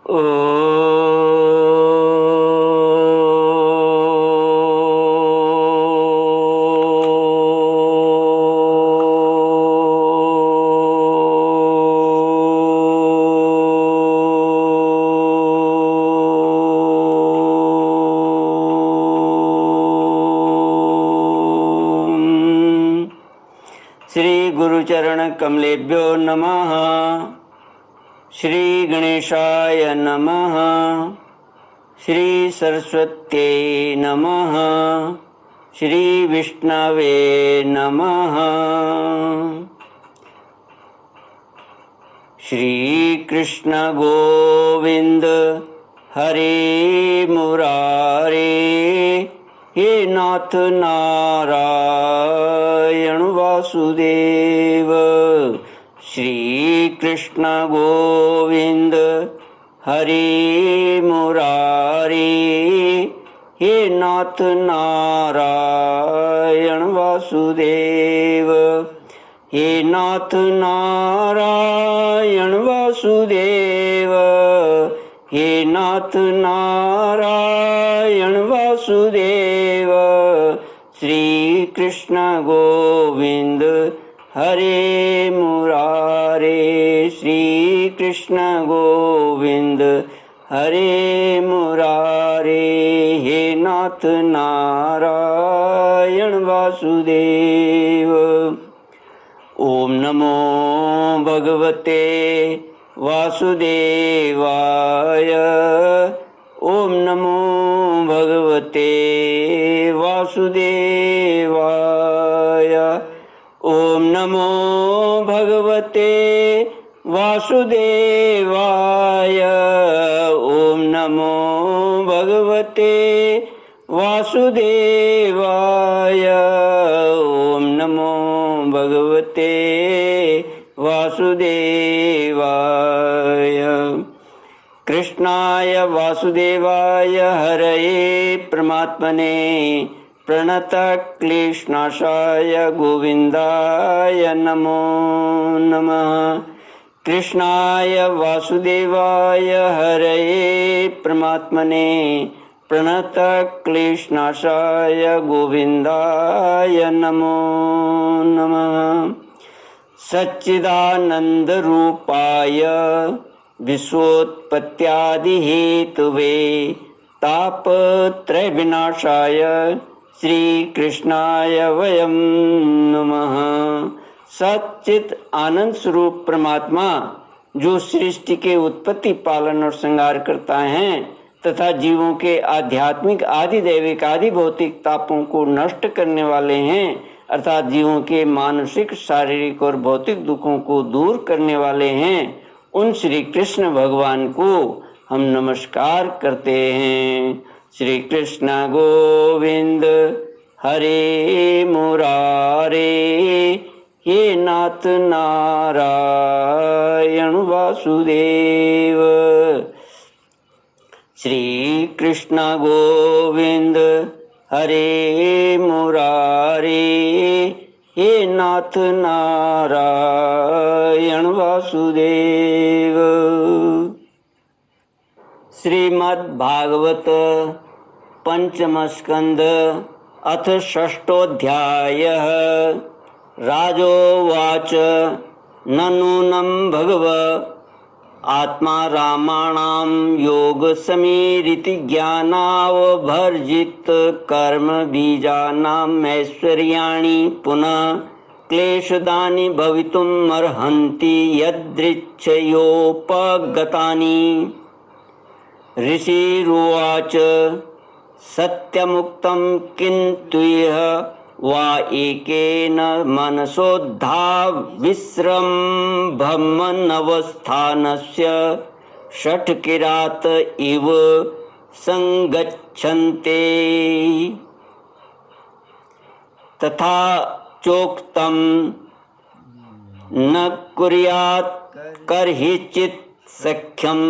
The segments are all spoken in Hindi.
श्री गुरुचरण कमलेभ्यो नमः। श्री गणेशाय नमः। श्री सरस्वत्यै नमः। श्री विष्णवे नमः। श्री कृष्ण गोविंद हरे मुरारे, हे नाथ नारायण वासुदेव। श्री कृष्ण गोविंद हरे मुरारे, हे नाथ नारायण वासुदेव। हे नाथ नारायण वासुदेव, हे नाथ नारायण वासुदेव। श्री कृष्ण गोविंद हरे मुरारे, श्री कृष्ण गोविंद हरे मुरारे, हे नाथ नारायण वासुदेव। ओम नमो भगवते वासुदेवाय। ओम नमो भगवते वासुदेवाय। ओम नमो भगवते वासुदेवाय। ओम नमो भगवते वासुदेवाय। ओम नमो भगवते वासुदेवाय। कृष्णाय वासुदेवाय हरये परमात्मने प्रणतक्लेशनाशाय गोविन्दाय नमो नमः। कृष्णाय वासुदेवाय हरये परमात्मने प्रणतक्लेशनाशाय गोविन्दाय नमो नमः। सच्चिदानन्दरूपाय विश्वोत्पत्त्यादिहेतवे तापत्रयविनाशाय श्रीकृष्णाय वयं नमः। सच्चित आनंद स्वरूप परमात्मा जो सृष्टि के उत्पत्ति, पालन और संहार करता है तथा जीवों के आध्यात्मिक, आदि दैविक, आदि भौतिक तापों को नष्ट करने वाले हैं, अर्थात जीवों के मानसिक, शारीरिक और भौतिक दुखों को दूर करने वाले हैं, उन श्री कृष्ण भगवान को हम नमस्कार करते हैं। श्री कृष्ण गोविंद हरे मुरारे, हे नाथ नारायण वासुदेव। श्री कृष्ण गोविंद हरे मुरारे, हे नाथ नारायण वासुदेव। श्रीमद्भागवत पंचम स्कंद अथ षष्ठोऽध्यायः। राजोवाच ननूनं भगव आत्मा रामाणां योगसमीरिति ज्ञानावभर्जित कर्म बीजानां ऐश्वर्याणि पुनः क्लेशदानि भवितुम् अर्हन्ति यदृच्छयोपगतानि। ऋषिरुवाच सत्यमुक्तं किन्तु इह वा एकेन मनसोद्धा विस्रम्भमनवस्थानस्य षट्किरात इव संगच्छन्ते। तथा चोक्तं न कुर्यात् कर्हिचित् सख्यं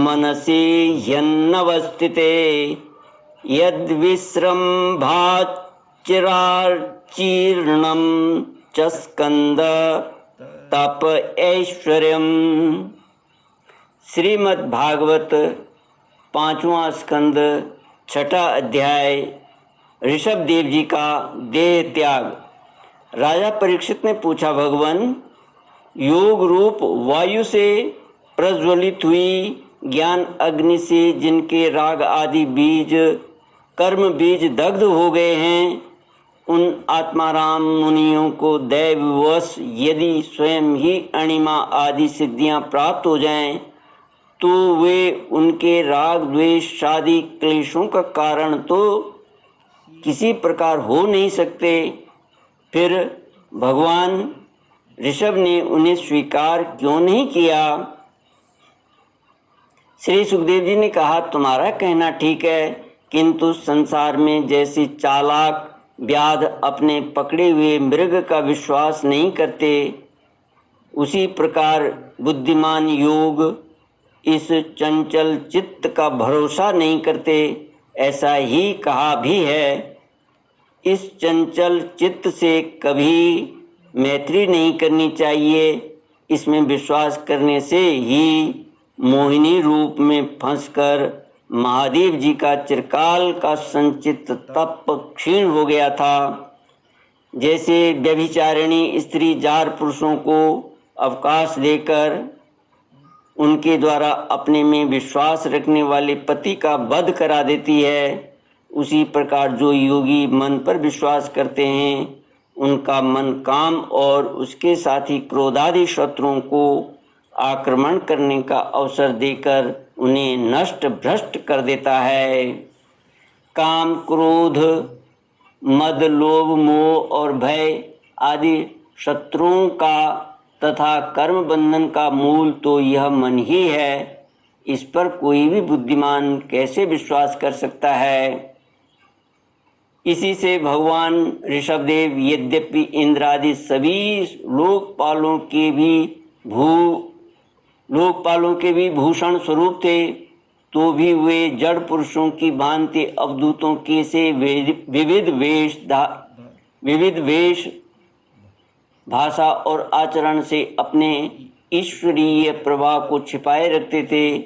मनसि यन्नवस्थिते यद्विस्रम्भाच्चिराचीर्णं च स्कन्द तप ऐश्वर्यम्। श्रीमद् भागवत 5वां स्कंद 6ठा अध्याय ऋषभ देव जी का देह त्याग। राजा परीक्षित ने पूछा, भगवान, योग रूप वायु से प्रज्वलित हुई ज्ञान अग्नि से जिनके राग आदि बीज कर्म बीज दग्ध हो गए हैं, उन आत्माराम मुनियों को दैववश यदि स्वयं ही अणिमा आदि सिद्धियां प्राप्त हो जाएं, तो वे उनके राग द्वेष आदि क्लेशों का कारण तो किसी प्रकार हो नहीं सकते। फिर भगवान ऋषभ ने उन्हें स्वीकार क्यों नहीं किया? श्री सुखदेव जी ने कहा, तुम्हारा कहना ठीक है, किंतु संसार में जैसे चालाक व्याध अपने पकड़े हुए मृग का विश्वास नहीं करते, उसी प्रकार बुद्धिमान योग इस चंचल चित्त का भरोसा नहीं करते। ऐसा ही कहा भी है, इस चंचल चित्त से कभी मैत्री नहीं करनी चाहिए। इसमें विश्वास करने से ही मोहिनी रूप में फंसकर महादेव जी का चिरकाल का संचित तप क्षीण हो गया था। जैसे व्यभिचारिणी स्त्री जार पुरुषों को अवकाश देकर उनके द्वारा अपने में विश्वास रखने वाले पति का वध करा देती है, उसी प्रकार जो योगी मन पर विश्वास करते हैं, उनका मन काम और उसके साथ ही क्रोधादि शत्रुओं को आक्रमण करने का अवसर देकर उन्हें नष्ट भ्रष्ट कर देता है। काम, क्रोध, मद, लोभ, मोह और भय आदि शत्रुओं का तथा कर्म बंधन का मूल तो यह मन ही है। इस पर कोई भी बुद्धिमान कैसे विश्वास कर सकता है? इसी से भगवान ऋषभदेव यद्यपि इंद्र आदि सभी लोकपालों के भी भूषण स्वरूप थे, तो भी वे जड़ पुरुषों की भांति अवधूतों के से विविध वेश भाषा और आचरण से अपने ईश्वरीय प्रभाव को छिपाए रखते थे।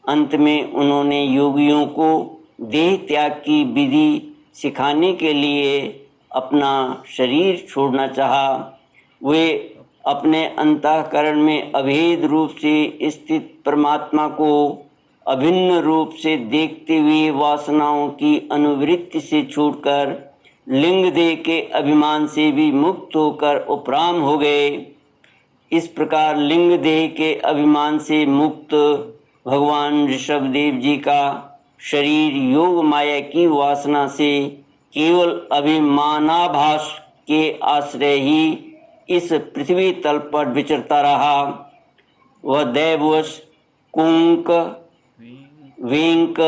अंत में उन्होंने योगियों को देह त्याग की विधि सिखाने के लिए अपना शरीर छोड़ना चाहा। वे अपने अंतःकरण में अभेद रूप से स्थित परमात्मा को अभिन्न रूप से देखते हुए वासनाओं की अनुवृत्ति से छूटकर लिंग देह के अभिमान से भी मुक्त होकर उपराम हो गए। इस प्रकार लिंग देह के अभिमान से मुक्त भगवान ऋषभदेव जी का शरीर योग माया की वासना से केवल अभिमानाभास के आश्रय ही इस पृथ्वी तल पर विचरता रहा। वह दैववश कुंक, वेंक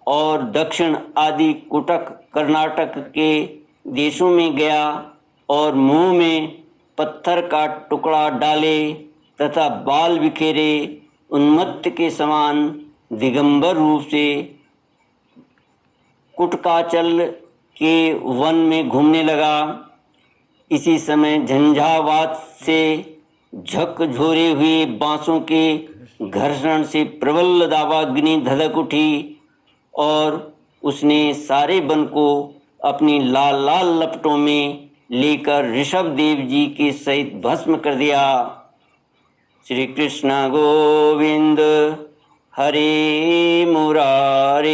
और दक्षिण आदि कुटक कर्नाटक के देशों में गया और मुंह में पत्थर का टुकड़ा डाले तथा बाल बिखेरे उन्मत्त के समान दिगंबर रूप से कुटकाचल के वन में घूमने लगा। इसी समय झंझावात से झकझोरे हुए बांसों के घर्षण से प्रबल दावाग्नि धधक उठी और उसने सारे वन को अपनी लाल लाल लपटों में लेकर ऋषभदेव जी के सहित भस्म कर दिया। श्री कृष्ण गोविंद हरे मुरारे,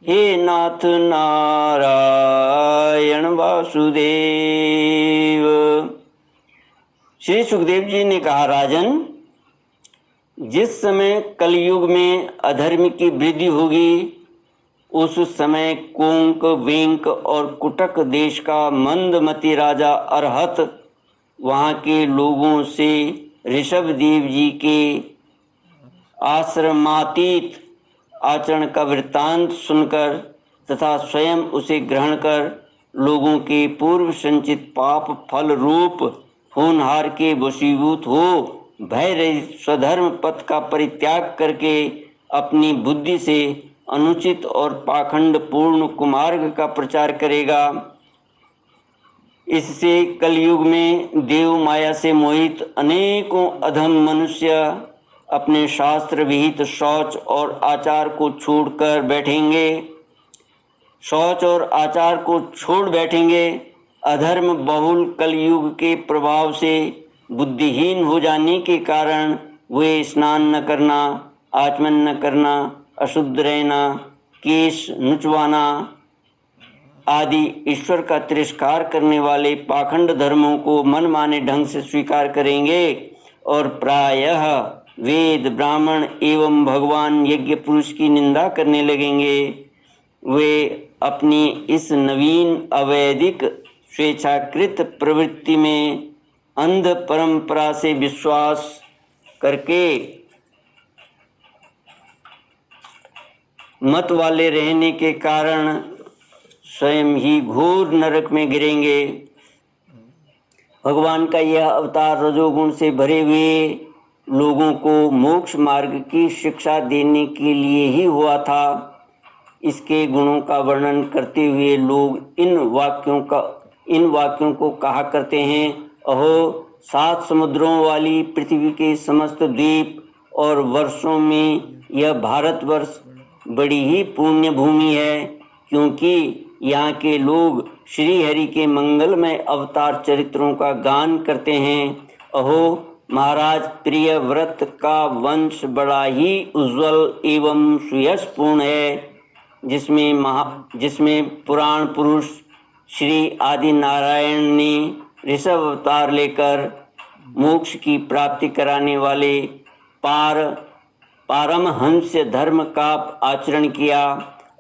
हे नाथ नारायण वासुदेव। श्री सुखदेव जी ने कहा, राजन, जिस समय कलयुग में अधर्म की वृद्धि होगी, उस समय कोंक, वेंक और कुटक देश का मंदमती राजा अरहत वहाँ के लोगों से ऋषभदेव जी के आश्रमातीत आचरण का वृत्तांत सुनकर तथा स्वयं उसे ग्रहण कर लोगों के पूर्व संचित पाप फल रूप होनहार के वशीभूत हो भय रहित स्वधर्म पथ का परित्याग करके अपनी बुद्धि से अनुचित और पाखंड पूर्ण कुमार्ग का प्रचार करेगा। इससे कलयुग में देव माया से मोहित अनेकों अधम मनुष्य अपने शास्त्र विहित शौच और आचार को छोड़कर बैठेंगे, शौच और आचार को छोड़ बैठेंगे, अधर्म बहुल कलयुग के प्रभाव से बुद्धिहीन हो जाने के कारण वे स्नान न करना, आचमन न करना, अशुद्ध रहना, केश नुचवाना आदि ईश्वर का तिरस्कार करने वाले पाखंड धर्मों को मनमाने ढंग से स्वीकार करेंगे और प्रायः वेद, ब्राह्मण एवं भगवान यज्ञ पुरुष की निंदा करने लगेंगे। वे अपनी इस नवीन अवैदिक स्वेच्छाकृत प्रवृत्ति में अंध परंपरा से विश्वास करके मत वाले रहने के कारण स्वयं ही घोर नरक में गिरेंगे। भगवान का यह अवतार रजोगुण से भरे हुए लोगों को मोक्ष मार्ग की शिक्षा देने के लिए ही हुआ था। इसके गुणों का वर्णन करते हुए लोग इन वाक्यों को कहा करते हैं, अहो 7 समुद्रों वाली पृथ्वी के समस्त द्वीप और वर्षों में यह भारतवर्ष बड़ी ही पुण्य भूमि है, क्योंकि यहाँ के लोग श्री हरि के मंगलमय अवतार चरित्रों का गान करते हैं। अहो महाराज, प्रिय व्रत का वंश बड़ा ही उज्ज्वल एवं सुयशपूर्ण है, जिसमें पुराण पुरुष श्री आदि नारायण ने ऋषभ अवतार लेकर मोक्ष की प्राप्ति कराने वाले पारमहंस धर्म का आचरण किया।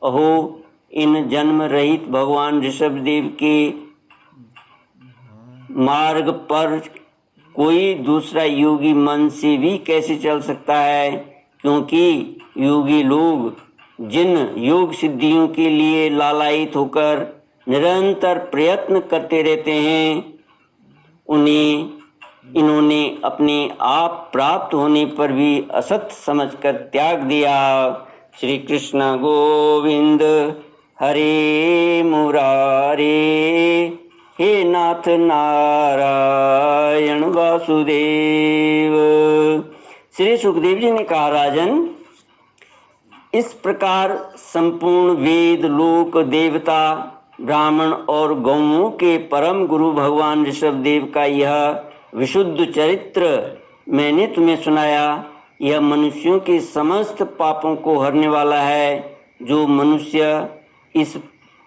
अहो इन जन्म रहित भगवान ऋषभदेव के मार्ग पर कोई दूसरा योगी मन से भी कैसे चल सकता है, क्योंकि योगी लोग जिन योग सिद्धियों के लिए लालायित होकर निरंतर प्रयत्न करते रहते हैं, इन्होंने अपने आप प्राप्त होने पर भी असत समझकर त्याग दिया। श्री कृष्ण गोविंद हरे मुरारे, हे नाथ नारायण वासुदेव। श्री सुखदेव जी ने कहा, राजन, इस प्रकार संपूर्ण वेद, लोक, देवता, ब्राह्मण और गौओं के परम गुरु भगवान ऋषभदेव का यह विशुद्ध चरित्र मैंने तुम्हें सुनाया। यह मनुष्यों के समस्त पापों को हरने वाला है। जो मनुष्य इस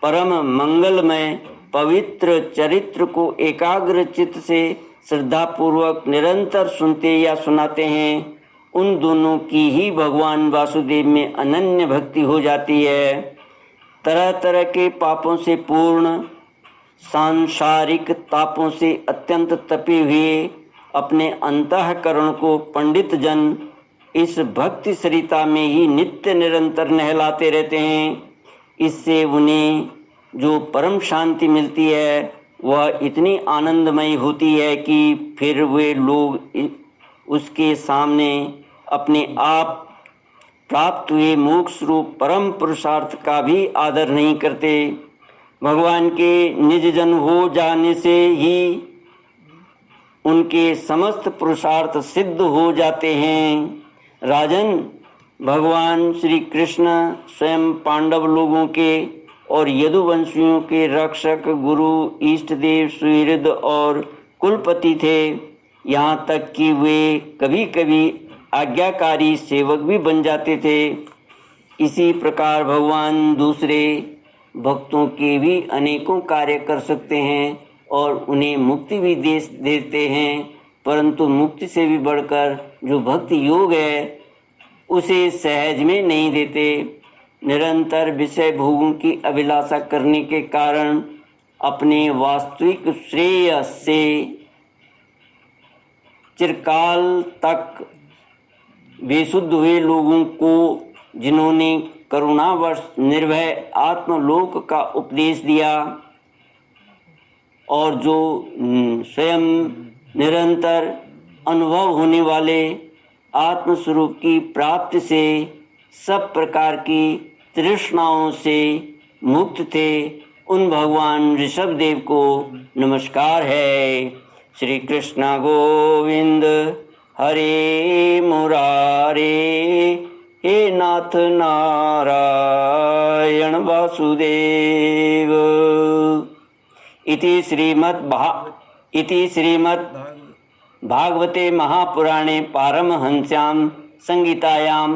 परम मंगलमय पवित्र चरित्र को एकाग्र चित्त से श्रद्धापूर्वक निरंतर सुनते या सुनाते हैं, उन दोनों की ही भगवान वासुदेव में अनन्य भक्ति हो जाती है। तरह तरह के पापों से पूर्ण, सांसारिक तापों से अत्यंत तपे हुए अपने अंतःकरण को पंडित जन इस भक्ति सरिता में ही नित्य निरंतर नहलाते रहते हैं। इससे उन्हें जो परम शांति मिलती है वह इतनी आनंदमयी होती है कि फिर वे लोग उसके सामने अपने आप प्राप्त हुए मोक्ष रूप परम पुरुषार्थ का भी आदर नहीं करते। भगवान के निज जन हो जाने से ही उनके समस्त पुरुषार्थ सिद्ध हो जाते हैं। राजन, भगवान श्री कृष्ण स्वयं पांडव लोगों के और यदुवंशियों के रक्षक, गुरु, इष्ट देव, सुहृद और कुलपति थे। यहाँ तक कि वे कभी कभी आज्ञाकारी सेवक भी बन जाते थे। इसी प्रकार भगवान दूसरे भक्तों के भी अनेकों कार्य कर सकते हैं और उन्हें मुक्ति भी दे देते हैं, परंतु मुक्ति से भी बढ़कर जो भक्ति योग है उसे सहज में नहीं देते। निरंतर विषय भोगों की अभिलाषा करने के कारण अपने वास्तविक श्रेय से चिरकाल तक बेसुध हुए लोगों को, जिन्होंने करुणावश निर्भय आत्मलोक का उपदेश दिया और जो स्वयं निरंतर अनुभव होने वाले आत्मस्वरूप की प्राप्ति से सब प्रकार की तृष्णाओं से मुक्त थे, उन भगवान ऋषभदेव को नमस्कार है। श्री कृष्ण गोविंद हरे मुरारे, हे नाथ नारायण वासुदेव। इति श्रीमद् भागवते महापुराणे पारमहंस्यां संहितायां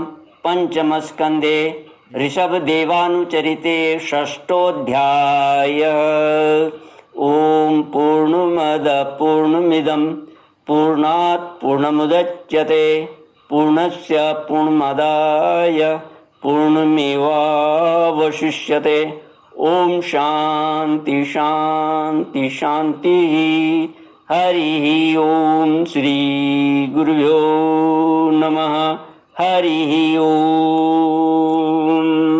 पंचमस्कंदे ऋषभदेवानुचरिते षष्ठोऽध्यायः। ओम पूर्णमदः पूर्णमिदं पूर्णात् पूर्णमुदच्यते पूर्णस्य पूर्णमादाय पूर्णमेवावशिष्यते। ओम शांति शांति शांति। हरि ओम श्री गुरुभ्यो नमः। हरि ओम।